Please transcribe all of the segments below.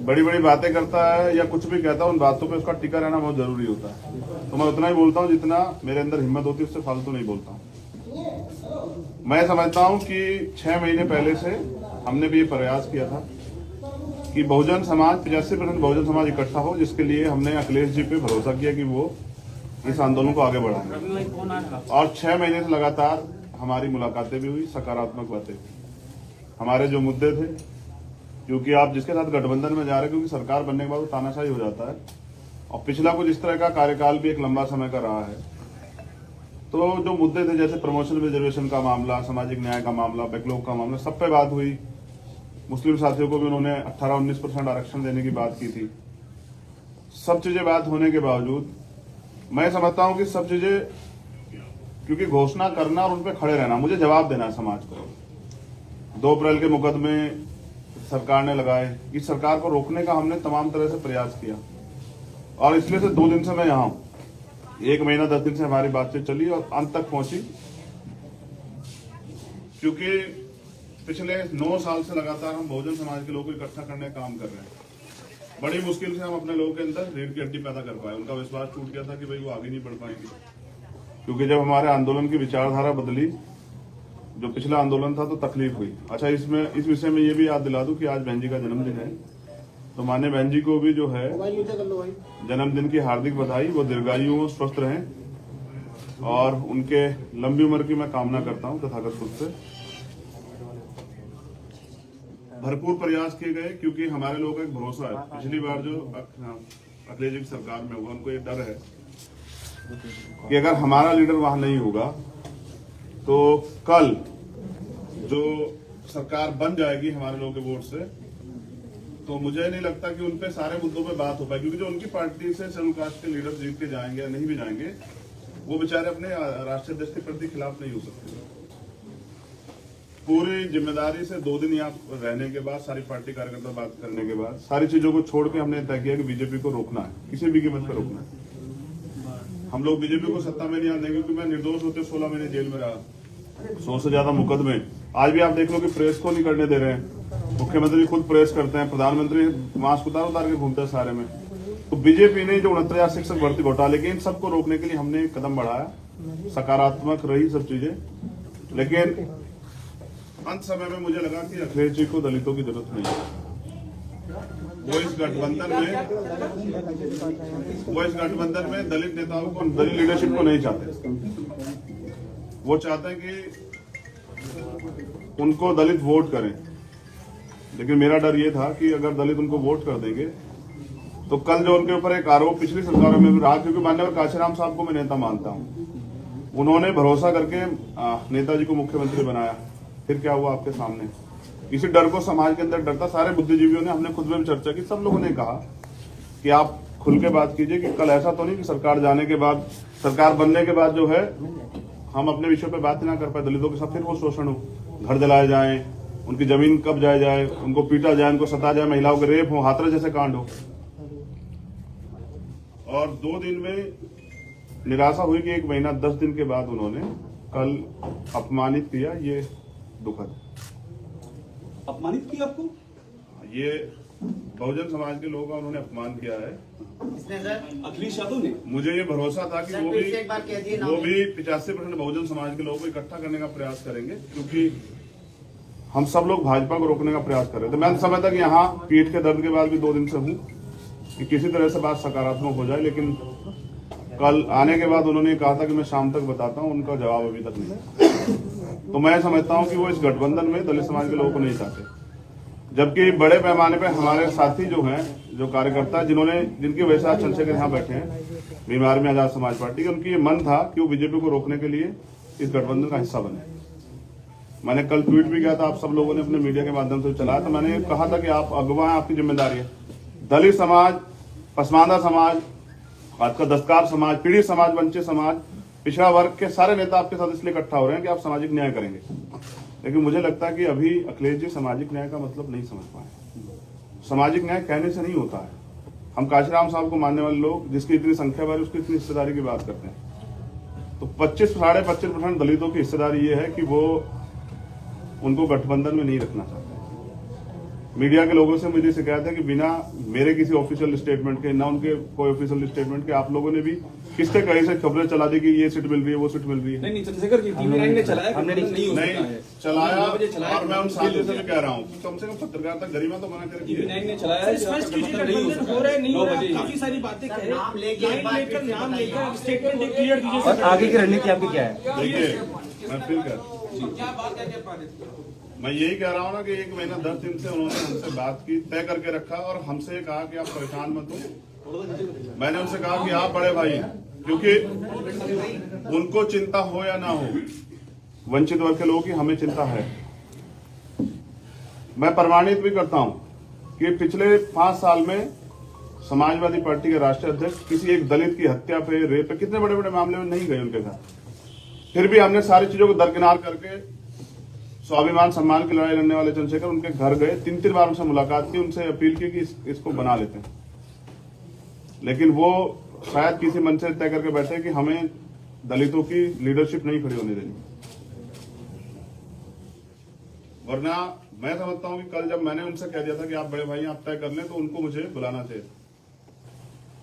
बड़ी बड़ी बातें करता है या कुछ भी कहता है, उन बातों पे उसका टिका रहना बहुत जरूरी होता है। तो मैं उतना ही बोलता हूँ जितना मेरे अंदर हिम्मत होती है, उससे फालतू नहीं बोलता हूँ। मैं समझता हूँ कि 6 महीने पहले से हमने भी ये प्रयास किया था कि बहुजन समाज 85% बहुजन समाज इकट्ठा हो, जिसके लिए हमने अखिलेश जी पे भरोसा किया कि वो इस आंदोलन को आगे बढ़ाएंगे। और 6 महीने से लगातार हमारी मुलाकातें भी हुई, सकारात्मक बातें। हमारे जो मुद्दे थे, क्योंकि आप जिसके साथ गठबंधन में जा रहे हैं, क्योंकि सरकार बनने के बाद वो तानाशाही हो जाता है, और पिछला कुछ इस तरह का कार्यकाल भी एक लंबा समय का रहा है। तो जो मुद्दे थे, जैसे प्रमोशन रिजर्वेशन का मामला, सामाजिक न्याय का मामला, बैकलॉग का मामला, सब पे बात हुई। मुस्लिम साथियों को भी उन्होंने 18-19% आरक्षण देने की बात की थी। सब चीजें बात होने के बावजूद मैं समझता हूं कि सब चीजें, क्योंकि घोषणा करना और उन पर खड़े रहना, मुझे जवाब देना है समाज को। 2 अप्रैल के मुकदमे सरकार ने लगाए, इस सरकार को रोकने का हमने तमाम तरह से प्रयास किया, और इसलिए से 2 दिन से मैं यहाँ हूं। 1 महीना 10 दिन से हमारी बातचीत चली और अंत तक पहुंची, क्योंकि पिछले 9 साल से लगातार हम बहुजन समाज के लोगों को इकट्ठा करने का काम कर रहे हैं। बड़ी मुश्किल से हम अपने लोगों के अंदर रीढ़ की हड्डी पैदा कर पाए। उनका विश्वास टूट गया था कि भाई वो आगे नहीं बढ़ पाएंगे, क्योंकि जब हमारे आंदोलन की विचारधारा बदली, जो पिछला आंदोलन था, तो तकलीफ हुई। अच्छा, इस विषय में ये भी याद दिला दूं कि आज बहन जी का जन्मदिन है, तो मान्य बहन जी को भी जो है जन्मदिन की हार्दिक बधाई। वो दीर्घायु हो, स्वस्थ रहें, और उनके लंबी उम्र की मैं कामना करता हूं तथागत खुद से। भरपूर प्रयास किए गए, क्योंकि हमारे लोगों का एक भरोसा है। पिछली बार जो अखिलेश जी की सरकार में हुआ, उनको ये डर है कि अगर हमारा लीडर वहां नहीं होगा तो कल जो सरकार बन जाएगी हमारे लोगों के वोट से, तो मुझे नहीं लगता कि उनपे सारे मुद्दों पे बात हो पाए, क्योंकि जो उनकी पार्टी से शेड्यूल कास्ट के लीडर जीत के जाएंगे या नहीं भी जाएंगे, वो बेचारे अपने राष्ट्रीय अध्यक्ष के प्रति खिलाफ नहीं हो सकते। पूरी जिम्मेदारी से 2 दिन यहाँ रहने के बाद, सारी पार्टी कार्यकर्ता बात करने के बाद, सारी चीजों को छोड़ के हमने तय किया कि बीजेपी को रोकना है, किसी भी कीमत पर रोकना है। हम लोग बीजेपी को सत्ता में नहीं आने देंगे, क्योंकि मैं निर्दोष होते 16 महीने जेल में रहा, 100 से ज्यादा मुकदमे। आज भी आप देख लो कि प्रेस को नहीं करने दे रहे हैं। मुख्यमंत्री खुद प्रेस करते हैं, प्रधानमंत्री मास्क उतार के घूमते हैं सारे में। तो बीजेपी ने जो 69,000 शिक्षक भर्ती घोटाले के, इन सबको रोकने के लिए हमने एक कदम बढ़ाया। सकारात्मक रही सब चीजें, लेकिन अंत समय में मुझे लगा कि अखिलेश जी को दलितों की जरूरत नहीं है। वो इस गठबंधन में दलित नेताओं को, दलित लीडरशिप को नहीं चाहते। वो चाहते हैं कि उनको दलित वोट करें, लेकिन मेरा डर ये था कि अगर दलित उनको वोट कर देंगे तो कल जो उनके ऊपर एक आरोप पिछली सरकारों में भी रहा, क्योंकि माननीय काशीराम साहब को मैं नेता मानता हूं, उन्होंने भरोसा करके नेताजी को मुख्यमंत्री बनाया। फिर क्या हुआ आपके सामने। इसी डर को समाज के अंदर डरता, सारे बुद्धिजीवियों ने, हमने खुद में भी चर्चा की, सब लोगों ने कहा कि आप खुल के बात कीजिए कि कल ऐसा तो नहीं कि सरकार जाने के बाद, सरकार बनने के बाद जो है हम अपने विषय पे बात ना कर पाए, दलितों के साथ फिर वो शोषण हो, घर जलाए जाए, उनकी जमीन कब जाए जाए, उनको पीटा जाए, उनको सता जाए, महिलाओं के रेप हो, हाथरस जैसे कांड हो। और 2 दिन में निराशा हुई कि 1 महीना 10 दिन के बाद उन्होंने कल अपमानित किया। ये दुखद। अपमानित किया आपको? ये बहुजन समाज के लोगों का उन्होंने अपमान किया है। किसने सर? अखिलेश यादव ने। मुझे ये भरोसा था कि वो भी 85% बहुजन समाज के लोगों को इकट्ठा करने का प्रयास करेंगे, क्योंकि हम सब लोग भाजपा को रोकने का प्रयास कर रहे थे। मैं समझता कि यहाँ पीठ के दर्द के बाद भी 2 दिन से हूँ कि किसी तरह से बात सकारात्मक हो जाए, लेकिन कल आने के बाद उन्होंने कहा था कि मैं शाम तक बताता हूँ, उनका जवाब अभी तक नहीं। तो मैं समझता हूँ कि वो इस गठबंधन में दलित समाज के लोगों को नहीं चाहते, जबकि बड़े पैमाने पे हमारे साथी जो हैं, जो कार्यकर्ता, जिनकी वजह से आज चंद्रशेखर यहाँ बैठे हैं, बीमार में आजाद समाज पार्टी के, उनकी ये मन था कि वो बीजेपी को रोकने के लिए इस गठबंधन का हिस्सा बने। मैंने कल ट्वीट भी किया था, आप सब लोगों ने अपने मीडिया के माध्यम से चलाया, तो मैंने कहा था कि आप अगुवा हैं, आपकी जिम्मेदारी है। दलित समाज, पसमानदा समाज, आपका दस्तकार समाज, पीड़ित समाज, वंचित समाज, पिछड़ा वर्ग के सारे नेता आपके साथ इसलिए इकट्ठा हो रहे हैं कि आप सामाजिक न्याय करेंगे। लेकिन मुझे लगता है कि अभी अखिलेश जी सामाजिक न्याय का मतलब नहीं समझ पाए। सामाजिक न्याय कहने से नहीं होता है। हम काशीराम साहब को मानने वाले लोग, जिसकी इतनी संख्या बार, उसकी इतनी हिस्सेदारी की बात करते हैं। तो 25-25.5% दलितों की हिस्सेदारी ये है कि वो उनको गठबंधन में नहीं रखना चाहते, मीडिया के लोगों से मुझे शिकायत है कि बिना मेरे किसी ऑफिशियल स्टेटमेंट के, ना उनके कोई ऑफिशियल स्टेटमेंट के, आप लोगों ने भी किससे कहीं से खबरें चला दी कि ये सीट मिल रही है, वो सीट मिल रही है। नहीं चंद्रशेखर जी, TV9 ने चलाया, हमने नहीं हो सकता नहीं है। चलाया, 9 बजे चलाया, और मैं उन साथियों से भी कह रहा हूँ कि कम से कम पत्रकारिता गरिमा तो मना करेगी। TV9 ने चलाया, स्पष्ट कीजिए, नहीं हो गठबंधन सकता हो रहा है, नहीं हो 9 रहा है, बजे। काफी सारी बातें कहे, नाम लेके लाइन लेकर नाम लेकर स्टेटमेंट एक क्लियर कीजिए और सर। आगे की रणनीति आपकी क्या है? देखिए, मैं फिर कह रहा हूँ, मैं यही कह रहा हूँ ना कि 1 महीना 10 दिन से उन्होंने हमसे बात की, तय करके रखा, और हमसे कहा कि आप परेशान मत हो। मैंने उनसे कहा कि आप बड़े भाई हैं, क्योंकि उनको चिंता हो या ना हो, वंचित वर्ग के लोगों की हमें चिंता है। मैं प्रमाणित भी करता हूं कि पिछले 5 साल में समाजवादी पार्टी के राष्ट्रीय अध्यक्ष किसी एक दलित की हत्या पे, रेप पे, कितने बड़े बड़े मामले में नहीं गए उनके साथ। फिर भी हमने सारी चीजों को दरकिनार करके स्वाभिमान सम्मान की लड़ाई लड़ने वाले चंद्रशेखर उनके घर गए, 3 बार उनसे मुलाकात की, उनसे अपील की कि इसको बना लेते हैं। लेकिन वो शायद किसी मन से तय करके बैठे कि हमें दलितों की लीडरशिप नहीं खड़ी होने देनी। वरना मैं समझता हूं कि कल जब मैंने उनसे कह दिया था कि आप बड़े भाई आप तय कर लें, तो उनको मुझे बुलाना चाहिए।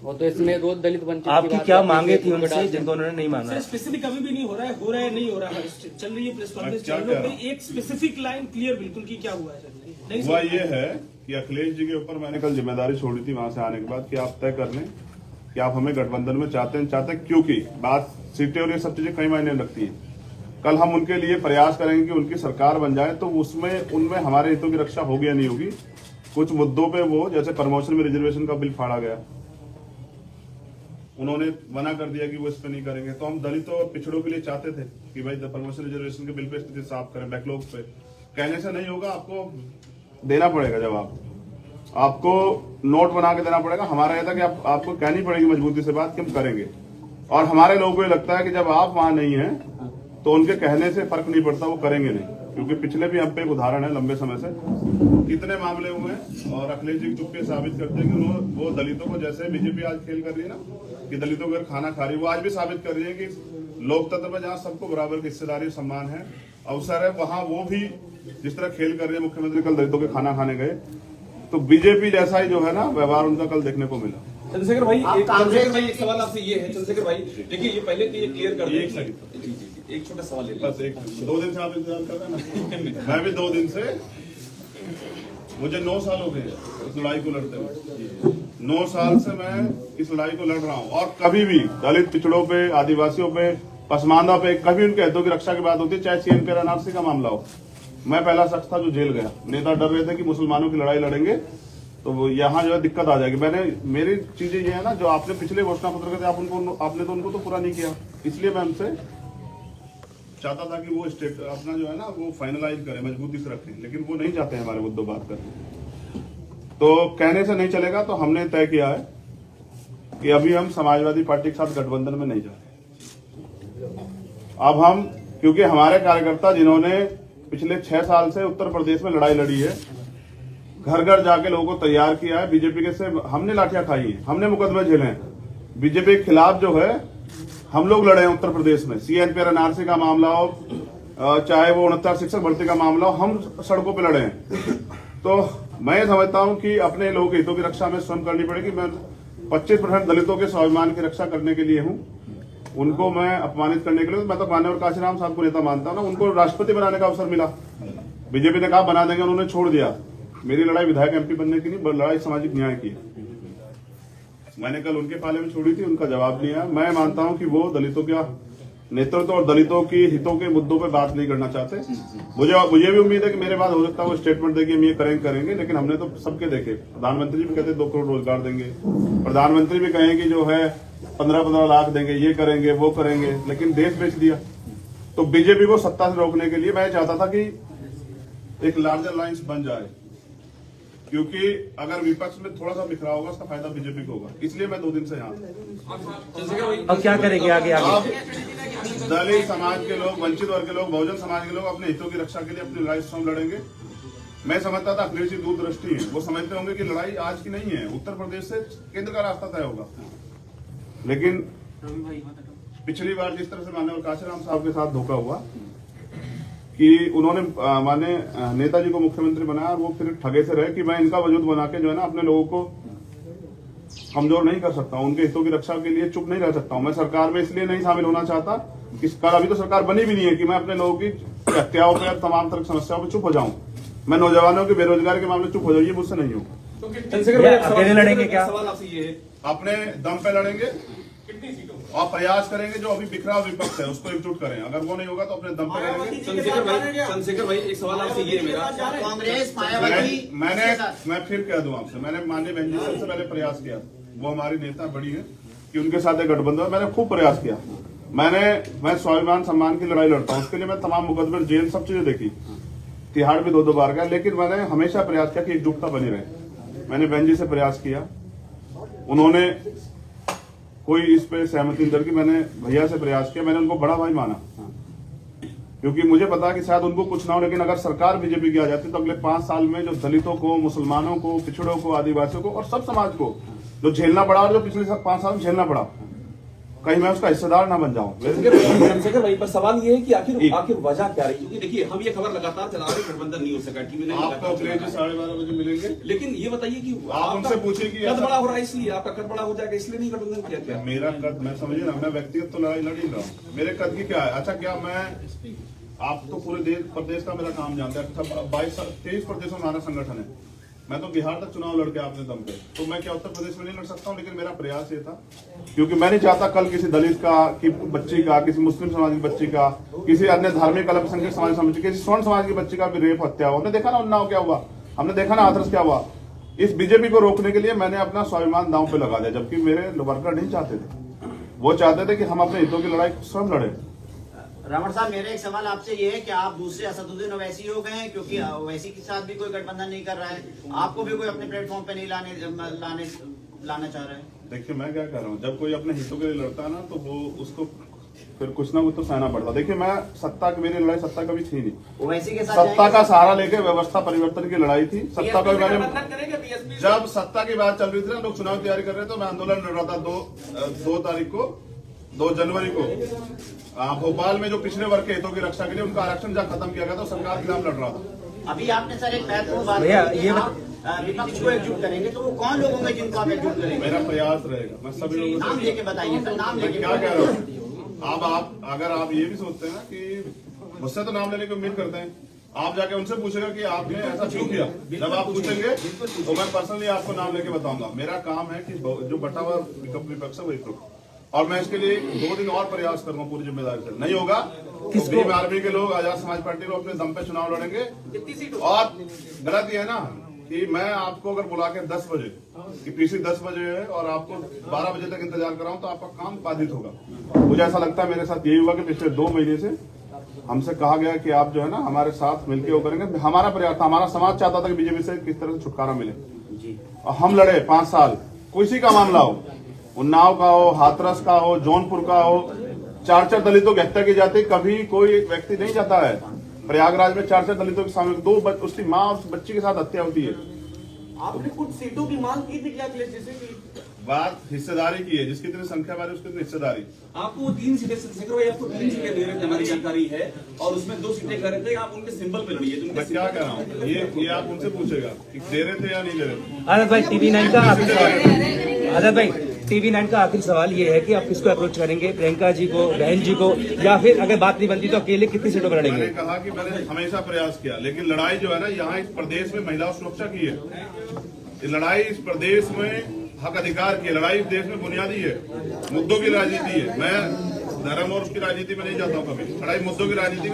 वो तो इसमें रोज दलित वंचित आपकी क्या मांगे थी उनसे जिनको उन्होंने नहीं माना? सर स्पेसिफिक अभी भी नहीं हो रहा है नहीं हो रहा है, चल रही है प्रेस कॉन्फ्रेंस, क्या चल कह रही रहा है, एक स्पेसिफिक लाइन क्लियर बिल्कुल की क्या हुआ है सर? नहीं हुआ सर, ये है कि अखिलेश जी के ऊपर मैंने कल जिम्मेदारी छोड़ी थी वहां से आने के बाद कि आप तय कर लें कि आप हमें गठबंधन में चाहते हैं, क्योंकि बात सीटें और ये सब चीजें कई मायने रखती है। कल हम उनके लिए प्रयास करेंगे कि उनकी सरकार बन जाए, तो उसमें उनमें हमारे हितों की रक्षा होगी या नहीं होगी। कुछ मुद्दों पे वो, जैसे प्रमोशन में रिजर्वेशन का बिल फाड़ा गया, उन्होंने मना कर दिया कि वो इस पे नहीं करेंगे। तो हम दलितों और पिछड़ों के लिए चाहते थे कि भाई प्रमोशन रिजर्वेशन के बिल पे स्थिति साफ करें, बैकलॉग पे। कहने से नहीं होगा, आपको देना पड़ेगा जवाब, आपको नोट बना के देना पड़ेगा। हमारा यह था कि आपको कहनी पड़ेगी मजबूती से बात कि हम करेंगे। और हमारे लोगों को ये लगता है कि जब आप वहां नहीं हैं तो उनके कहने से फर्क नहीं पड़ता, वो करेंगे नहीं। क्योंकि पिछले भी हम पे एक उदाहरण है लंबे समय से, कितने मामले हुए हैं, और अखिलेश जी चुप्पे साबित करते हैं कि वो दलितों को, जैसे बीजेपी आज खेल कर रही है ना कि दलितों को खाना खा रही है, वो आज भी साबित कर रही है कि लोकतंत्र में जहाँ सबको बराबर की हिस्सेदारी, सम्मान है, अवसर है, वहां वो भी जिस तरह खेल कर रही है। मुख्यमंत्री कल दलितों के खाना खाने गए, तो बीजेपी जैसा ही जो है ना व्यवहार उनका कल देखने को मिला। चंद्रशेखर भाई, आप चंद्रशेखर भाई, एक सवाल आपसे ये है चंद्रशेखर भाई, देखिए ये पहले तो ये क्लियर कर एक दें। सेकंड। जी, एक छोटा सवाल ले बस 2 दिन से आप इंतजार कर रहे हैं ना। मैं भी 2 दिन से, मुझे 9 साल हो गए इस लड़ाई को लड़ते हुए। 9 साल से मैं इस लड़ाई को लड़ रहा हूं, और कभी भी दलित, पिछड़ों पे, आदिवासियों पे, पसमानदा पे कभी उनके हितों की रक्षा की बात होती है, चाहे CNP NRC का मामला हो। मैं पहला शख्स था जो जेल गया। नेता डर रहे थे कि मुसलमानों की लड़ाई लड़ेंगे तो यहाँ जो है दिक्कत आ जाएगी। मेरी चीजें ये है ना, जो आपने पिछले घोषणा पत्र थे, आपने तो उनको तो पूरा नहीं किया। इसलिए मैं उनसे चाहता था कि वो स्टेट अपना जो है ना वो फाइनलाइज करें, मजबूती से रखें, लेकिन वो नहीं चाहते हमारे मुद्दों बात करने। तो कहने से नहीं चलेगा, तो हमने तय किया है कि अभी हम समाजवादी पार्टी के साथ गठबंधन में नहीं जा रहे। अब हम, क्योंकि हमारे कार्यकर्ता जिन्होंने पिछले 6 साल से उत्तर प्रदेश में लड़ाई लड़ी है, घर घर जाके लोगों को तैयार किया है, बीजेपी के से हमने लाठियां खाई है, हमने मुकदमे झेले हैं। बीजेपी के खिलाफ जो है हम लोग लड़े हैं उत्तर प्रदेश में। CNP NRC का मामला हो, चाहे वो 69 शिक्षक भर्ती का मामला हो, हम सड़कों पे लड़े हैं। तो मैं समझता हूं कि अपने लोगों के हितों की रक्षा में स्वयं करनी पड़ेगी। मैं 25% दलितों के स्वाभिमान की रक्षा करने के लिए हूं। उनको मैं अपमानित करने के लिए, मैं तो मान्यवर काशीराम साहब को नेता मानता हूं ना, उनको राष्ट्रपति बनाने का अवसर मिला, बीजेपी ने कहा बना देंगे, उन्होंने छोड़ दिया। मेरी लड़ाई विधायक MP बनने की नहीं, लड़ाई सामाजिक न्याय की। मैंने कल उनके पाले में छोड़ी थी, उनका जवाब नहीं आया। मैं मानता हूं कि वो दलितों का नेतृत्व और दलितों की हितों के मुद्दों पे बात नहीं करना चाहते। मुझे भी उम्मीद है कि मेरे बाद हो सकता है वो स्टेटमेंट देंगे, हम ये करेंगे, लेकिन हमने तो सबके देखे। प्रधानमंत्री जी भी कहते 2 करोड़ रोजगार देंगे, प्रधानमंत्री भी कहें कि जो है 15-15 लाख देंगे, ये करेंगे, वो करेंगे, लेकिन देश बेच दिया। तो बीजेपी को सत्ता से रोकने के लिए मैं चाहता था कि एक लार्जर अलायंस बन जाए, क्योंकि अगर विपक्ष में थोड़ा सा बिखरा होगा उसका फायदा बीजेपी को होगा। इसलिए मैं 2 दिन से यहाँ। अब क्या करेंगे आगे? अब दलित समाज के लोग, वंचित वर्ग के लोग, बहुजन समाज के लोग अपने हितों की रक्षा के लिए अपनी लड़ाई स्वयं लड़ेंगे। मैं समझता था अखिलेश जी दूरदृष्टि है, वो समझते होंगे कि लड़ाई आज की नहीं है, उत्तर प्रदेश से केंद्र का रास्ता तय होगा। लेकिन पिछली बार जिस तरह से माननीय काशीराम साहब के साथ धोखा हुआ, कि उन्होंने माने नेताजी को मुख्यमंत्री बनाया और वो फिर ठगे से रहे कि मैं इनका वजूद बना के जो है ना अपने लोगों को कमजोर नहीं कर सकता हूं, उनके हितों की रक्षा के लिए चुप नहीं रह सकता हूं। मैं सरकार में इसलिए नहीं शामिल होना चाहता कि कल अभी तो सरकार बनी भी नहीं है कि मैं अपने लोगों की हत्याओं पर तमाम तरह की समस्याओं पर चुप हो जाऊं। मैं नौजवानों की बेरोजगारी के मामले चुप हो जाऊँ, ये मुझसे नहीं हो। चंद्रशेखर भाई, एक अकेले लड़ेंगे क्या? सवाल आपसे ये है, अपने दम पे लड़ेंगे कितनी सीटों और प्रयास करेंगे जो अभी बिखरा हुआ विपक्ष है उसको एकजुट करें। अगर वो नहीं होगा तो अपने दम पे लड़ेंगे। चंद्रशेखर भाई एक सवाल आपसे ये है मेरा, कांग्रेस मायावती मैं फिर कह दूं आपसे, मैंने माननीय बहन जी से सबसे पहले प्रयास किया, वो हमारी नेता बड़ी है कि उनके साथ एक गठबंधन, मैंने खूब प्रयास किया। मैं स्वाभिमान सम्मान की लड़ाई लड़ता हूं, उसके लिए मैं तमाम मुकदमे, जेल, सब चीजें देखी, तिहाड़ भी 2-2 बार गया, लेकिन मैंने हमेशा प्रयास किया कि एकजुटता बनी रहे। मैंने बहन जी से प्रयास किया, उन्होंने कोई इस पे सहमति नहीं की। मैंने भैया से प्रयास किया, मैंने उनको बड़ा भाई माना क्योंकि मुझे पता कि शायद उनको कुछ ना हो, लेकिन अगर सरकार बीजेपी की आ जाती तो अगले 5 साल में जो दलितों को, मुसलमानों को, पिछड़ों को, आदिवासियों को और सब समाज को जो झेलना पड़ा और जो पिछले 5 साल में झेलना पड़ा, कहीं मैं उसका हिस्सेदार ना बन जाऊं। चंद्रशेखर भाई पर सवाल ये है कि आखिर वजह क्या रही? क्योंकि देखिए हम ये खबर लगातार चला रहे, गठबंधन नहीं हो सका, टीवी नहीं आपको अगले 12:30 बजे मिलेंगे, लेकिन ये बताइए कि आप उनसे पूछिए कि कद बड़ा हो रहा है, इसलिए आपका कद बड़ा हो जाएगा, इसलिए नहीं गठबंधन किया क्या? मेरा कद, मैं समझिए ना, मैं व्यक्तिगत तो लड़ाई लड़ ही रहा हूँ, मेरे कद की क्या है? अच्छा, क्या मैं, आप तो पूरे देश प्रदेश का मेरा काम जानते हैं, 23 प्रदेशों में हमारा संगठन है, मैं तो बिहार तक चुनाव लड़के अपने दम पे, तो मैं क्या उत्तर प्रदेश में नहीं लड़ सकता हूँ? लेकिन मेरा प्रयास ये था क्योंकि मैं नहीं चाहता कल किसी दलित का, की बच्ची का, किसी मुस्लिम समाज की बच्ची का, किसी अन्य धार्मिक अल्पसंख्यक समाज समझ, किसी स्वर्ण समाज की बच्ची का भी रेप, हत्या हो। हमने देखा ना उन्नाव क्या हुआ, हमने देखा ना हाथरस क्या हुआ। इस बीजेपी को रोकने के लिए मैंने अपना स्वाभिमान दांव पे लगा दिया, जबकि मेरे वर्कर नहीं चाहते थे, वो चाहते थे कि हम अपने हितों की लड़ाई स्वयं लड़े। रमण साहब, मेरा एक सवाल आपसे ये है कि आप दूसरे असदुद्दीन ओवैसी हो गए हैं, क्योंकि ओवैसी के साथ भी कोई गठबंधन नहीं कर रहा है, आपको भी कोई अपने प्लेटफॉर्म पे नहीं लाना चाह रहा है। देखिए मैं क्या कह रहा हूँ, जब कोई अपने हितों के लिए लड़ता है ना तो वो उसको फिर कुछ ना कुछ तो सहना पड़ता। देखिए मैं सत्ता की, मेरी लड़ाई सत्ता कभी थी नहीं, ओवैसी के साथ सत्ता का सहारा लेके व्यवस्था परिवर्तन की लड़ाई थी। सत्ता को मैंने, जब सत्ता की बात चल रही थी ना, लोग चुनाव तैयारी कर रहे थे, तो मैं आंदोलन लड़ रहा था 2 तारीख को, 2 जनवरी को भोपाल में, जो पिछड़े वर्ग के हितों की रक्षा के लिए उनका आरक्षण जब खत्म किया गया तो सरकार के खिलाफ लड़ रहा था। अभी आपने सर एक महत्वपूर्ण बात भैया, की, ये आप विपक्ष को एकजुट करेंगे, तो वो कौन लोग होंगे जिनको आप एकजुट करेंगे? मेरा प्रयास रहेगा, मैं सभी लोगों नाम से, लेके बताइए सर, नाम मैं लेके क्या कह रहा हूँ, अब आप अगर आप ये भी सोचते हैं ना कि मुझसे तो नाम लेने की उम्मीद करते हैं, आप जाके उनसे पूछेगा कि आपने ऐसा क्यों किया। जब आप पूछेंगे तो मैं पर्सनली आपको नाम लेके बताऊंगा। मेरा काम है कि जो बटा हुआ विपक्ष है वही करो, और मैं इसके लिए 2 दिन और प्रयास करूंगा पूरी जिम्मेदारी से। नहीं होगा तो भीम आर्मी के लोग, आजाद समाज पार्टी लोग अपने दम पे चुनाव लड़ेंगे। और गलत ये है ना कि मैं आपको अगर बुला के 10 बजे कि पीसी 10 बजे है और आपको 12 बजे तक इंतजार कराऊं तो आपका काम बाधित होगा। मुझे ऐसा लगता है मेरे साथ यही हुआ कि पिछले 2 महीने से हमसे कहा गया कि आप जो है ना हमारे साथ मिलकर वो करेंगे। हमारा प्रयास था, हमारा समाज चाहता था कि बीजेपी से किस तरह से छुटकारा मिले, और हम लड़े 5 साल। किसी का मामला हो, उन्नाव का हो, हाथरस का हो, जौनपुर का हो, 4 दलितों की हत्या की जाती, कभी कोई व्यक्ति नहीं जाता है। प्रयागराज में 4 दलितों के सामने 2 उसकी माँ और बच्ची के साथ हत्या होती है। आपने कुछ सीटों की मांग की थी क्या अखिलेश जी से कि बात हिस्सेदारी की है, जिसकी इतनी संख्या वाली उसकी इतनी हिस्सेदारी। आपको 3 सीटें, चंद्रशेखर भाई आपको 3 सीटें दे रहे थे, हमारी जानकारी है, और उसमें 2 सीटें कह रहे थे आप उनके सिंबल पे लड़िए। तो मैं क्या कह रहा हूँ, ये आप उनसे पूछेगा कि दे रहे थे या नहीं दे रहे थे। आजाद भाई, TV9 का आखिरी सवाल, आजाद भाई TV9 का आखिरी सवाल ये है कि आप किसको अप्रोच करेंगे, प्रियंका जी को, बहन जी को, या फिर अगर बात नहीं बनती तो अकेले कितनी सीटों पर लड़ेंगे? मैंने कहा कि मैंने हमेशा प्रयास किया, लेकिन लड़ाई जो है ना यहाँ इस प्रदेश में महिला सुरक्षा की है, ये लड़ाई इस प्रदेश में हक अधिकार की लड़ाई, इस देश में बुनियादी है, मुद्दों की राजनीति है। मैं धर्म और उसकी राजनीति में नहीं जाता हूँ कभी, लड़ाई मुद्दों की राजनीति